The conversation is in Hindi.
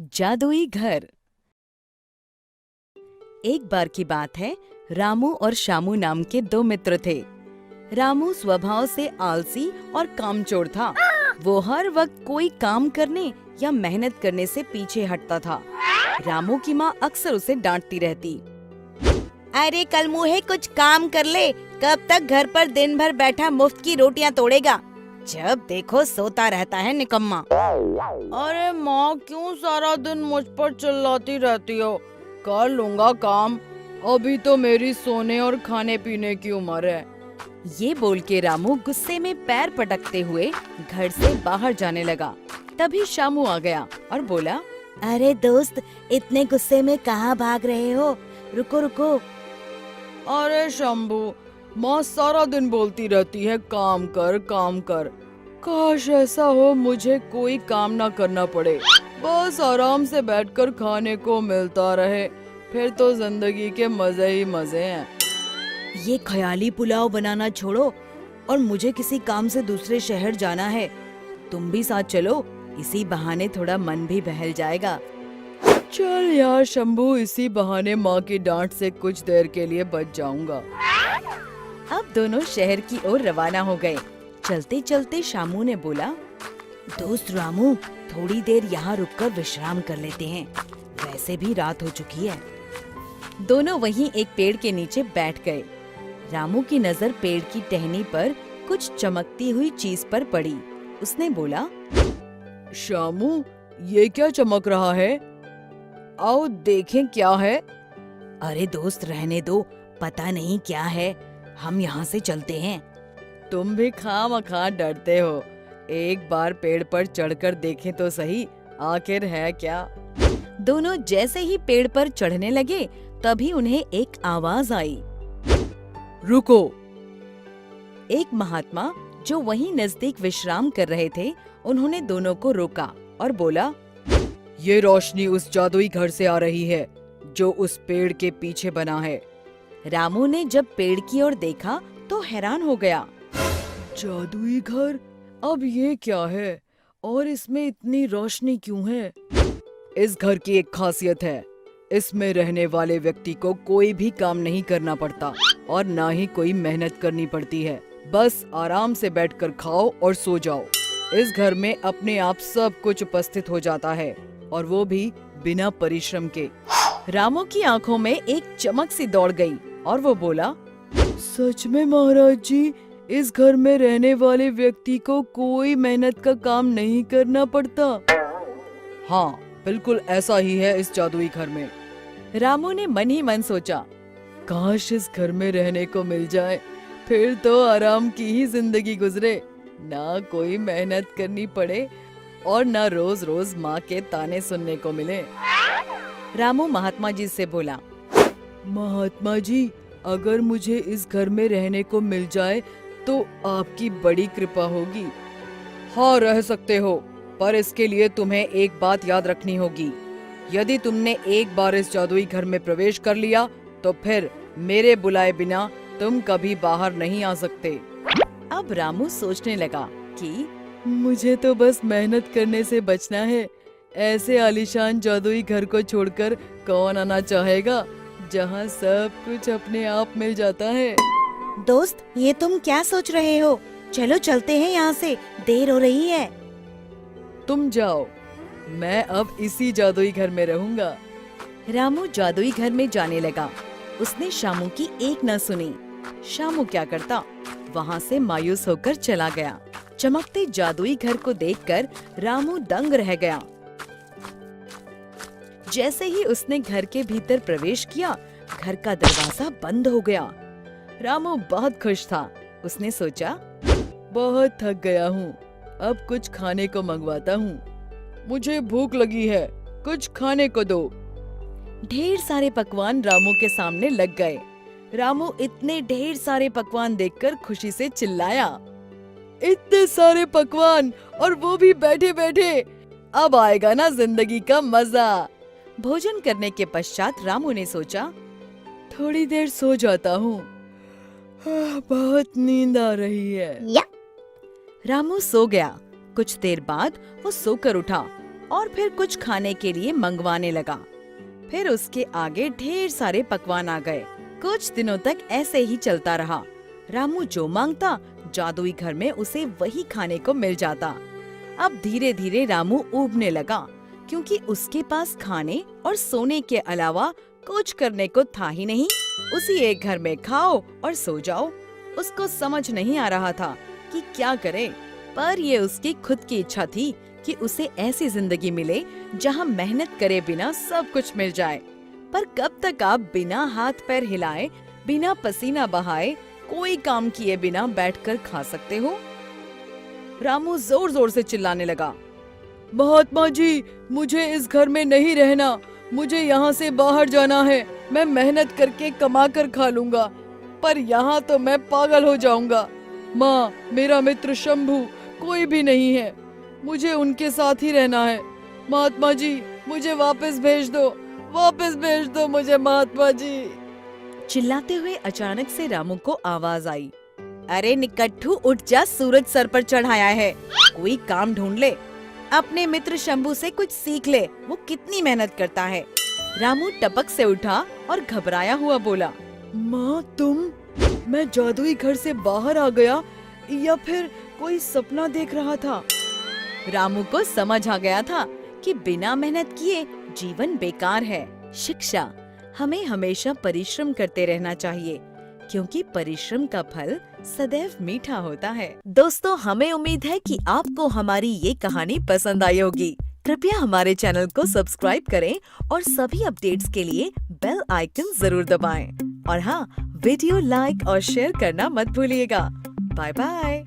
जादुई घर। एक बार की बात है, रामू और शामू नाम के दो मित्र थे। रामू स्वभाव से आलसी और कामचोर था। वो हर वक्त कोई काम करने या मेहनत करने से पीछे हटता था। रामू की माँ अक्सर उसे डांटती रहती। अरे कल मुहे कुछ काम कर ले, कब तक घर पर दिन भर बैठा मुफ्त की रोटियां तोड़ेगा, जब देखो सोता रहता है निकम्मा। अरे माँ, क्यों सारा दिन मुझ पर चिल्लाती रहती हो? कर लूंगा काम, अभी तो मेरी सोने और खाने पीने की उम्र है। ये बोल के रामू गुस्से में पैर पटकते हुए घर से बाहर जाने लगा। तभी शामू आ गया और बोला, अरे दोस्त, इतने गुस्से में कहाँ भाग रहे हो? रुको रुको। अरे शंभू, माँ सारा दिन बोलती रहती है काम कर काम कर। काश ऐसा हो मुझे कोई काम ना करना पड़े, बस आराम से बैठकर खाने को मिलता रहे, फिर तो जिंदगी के मजे ही मजे हैं। ये ख्याली पुलाव बनाना छोड़ो और मुझे किसी काम से दूसरे शहर जाना है। तुम भी साथ चलो, इसी बहाने थोड़ा मन भी बहल जाएगा। चल यार शंभू, इसी बहाने माँ की डांट से कुछ देर के लिए बच जाऊंगा। अब दोनों शहर की ओर रवाना हो गए। चलते चलते शामू ने बोला, दोस्त रामू, थोड़ी देर यहाँ रुककर विश्राम कर लेते हैं, वैसे भी रात हो चुकी है। दोनों वहीं एक पेड़ के नीचे बैठ गए। रामू की नजर पेड़ की टहनी पर कुछ चमकती हुई चीज पर पड़ी। उसने बोला, शामू, ये क्या चमक रहा है? आओ देखें क्या है। अरे दोस्त रहने दो, पता नहीं क्या है, हम यहाँ से चलते हैं। तुम भी खामखा डरते हो, एक बार पेड़ पर चढ़कर देखें तो सही, आखिर है क्या। दोनों जैसे ही पेड़ पर चढ़ने लगे, तभी उन्हें एक आवाज आई, रुको। एक महात्मा जो वहीं नजदीक विश्राम कर रहे थे, उन्होंने दोनों को रोका और बोला, ये रोशनी उस जादुई घर से आ रही है जो उस पेड़ के पीछे बना है। रामू ने जब पेड़ की ओर देखा तो हैरान हो गया। जादुई घर? अब ये क्या है और इसमें इतनी रोशनी क्यों है? इस घर की एक खासियत है, इसमें रहने वाले व्यक्ति को कोई भी काम नहीं करना पड़ता और ना ही कोई मेहनत करनी पड़ती है। बस आराम से बैठकर खाओ और सो जाओ। इस घर में अपने आप सब कुछ उपस्थित हो जाता है, और वो भी बिना परिश्रम के। रामू की आंखों में एक चमक सी दौड़ गई और वो बोला, सच में महाराज जी, इस घर में रहने वाले व्यक्ति को कोई मेहनत का काम नहीं करना पड़ता। हाँ, बिल्कुल ऐसा ही है इस जादुई घर में। रामू ने मन ही मन सोचा, काश इस घर में रहने को मिल जाए, फिर तो आराम की ही जिंदगी गुजरे, ना कोई मेहनत करनी पड़े और ना रोज रोज माँ के ताने सुनने को मिले। रामू महात्मा जी से बोला, महात्मा जी, अगर मुझे इस घर में रहने को मिल जाए तो आपकी बड़ी कृपा होगी। हाँ, रह सकते हो, पर इसके लिए तुम्हें एक बात याद रखनी होगी। यदि तुमने एक बार इस जादुई घर में प्रवेश कर लिया तो फिर मेरे बुलाए बिना तुम कभी बाहर नहीं आ सकते। अब रामू सोचने लगा कि मुझे तो बस मेहनत करने से बचना है। ऐसे आलीशान जादुई घर को छोड़कर कौन आना चाहेगा जहाँ सब कुछ अपने आप मिल जाता है। दोस्त, ये तुम क्या सोच रहे हो? चलो चलते हैं यहाँ से, देर हो रही है। तुम जाओ, मैं अब इसी जादुई घर में रहूंगा। रामू जादुई घर में जाने लगा। उसने शामू की एक न सुनी। शामू क्या करता, वहाँ से मायूस होकर चला गया। चमकते जादुई घर को देखकर रामू दंग रह गया। जैसे ही उसने घर के भीतर प्रवेश किया, घर का दरवाजा बंद हो गया। रामू बहुत खुश था। उसने सोचा, बहुत थक गया हूँ, अब कुछ खाने को मंगवाता हूँ। मुझे भूख लगी है, कुछ खाने को दो। ढेर सारे पकवान रामू के सामने लग गए। रामू इतने ढेर सारे पकवान देखकर खुशी से चिल्लाया, इतने सारे पकवान, और वो भी बैठे बैठे, अब आएगा ना जिंदगी का मजा। भोजन करने के पश्चात रामू ने सोचा, थोड़ी देर सो जाता हूँ, बहुत नींद आ रही है। रामू सो गया। कुछ देर बाद वो सोकर उठा और फिर कुछ खाने के लिए मंगवाने लगा। फिर उसके आगे ढेर सारे पकवान आ गए। कुछ दिनों तक ऐसे ही चलता रहा। रामू जो मांगता जादुई घर में उसे वही खाने को मिल जाता। अब धीरे धीरे रामू ऊबने लगा, क्योंकि उसके पास खाने और सोने के अलावा कुछ करने को था ही नहीं। उसी एक घर में खाओ और सो जाओ। उसको समझ नहीं आ रहा था कि क्या करे, पर ये उसकी खुद की इच्छा थी कि उसे ऐसी जिंदगी मिले जहाँ मेहनत करे बिना सब कुछ मिल जाए। पर कब तक आप बिना हाथ पैर हिलाए, बिना पसीना बहाए, कोई काम किए बिना बैठकर खा सकते हो? रामू जोर जोर से चिल्लाने लगा, महात्मा जी, मुझे इस घर में नहीं रहना, मुझे यहाँ से बाहर जाना है। मैं मेहनत करके कमा कर खा लूंगा, पर यहाँ तो मैं पागल हो जाऊंगा। माँ, मेरा मित्र शंभू कोई भी नहीं है, मुझे उनके साथ ही रहना है। महात्मा जी, मुझे वापस भेज दो मुझे महात्मा जी। चिल्लाते हुए अचानक से रामू को आवाज आई, अरे निकट्ठू, उठ जा, सूरज सर पर चढ़ाया है, कोई काम ढूंढ ले। अपने मित्र शंभू से कुछ सीख ले, वो कितनी मेहनत करता है। रामू टपक से उठा और घबराया हुआ बोला, माँ तुम, मैं जादुई घर से बाहर आ गया या फिर कोई सपना देख रहा था? रामू को समझ आ गया था कि बिना मेहनत किए जीवन बेकार है। शिक्षा, हमें हमेशा परिश्रम करते रहना चाहिए, क्योंकि परिश्रम का फल सदैव मीठा होता है। दोस्तों, हमें उम्मीद है कि आपको हमारी ये कहानी पसंद आई होगी। कृपया हमारे चैनल को सब्सक्राइब करें और सभी अपडेट्स के लिए बेल आइकन जरूर दबाएं। और हाँ, वीडियो लाइक और शेयर करना मत भूलिएगा। Bye bye.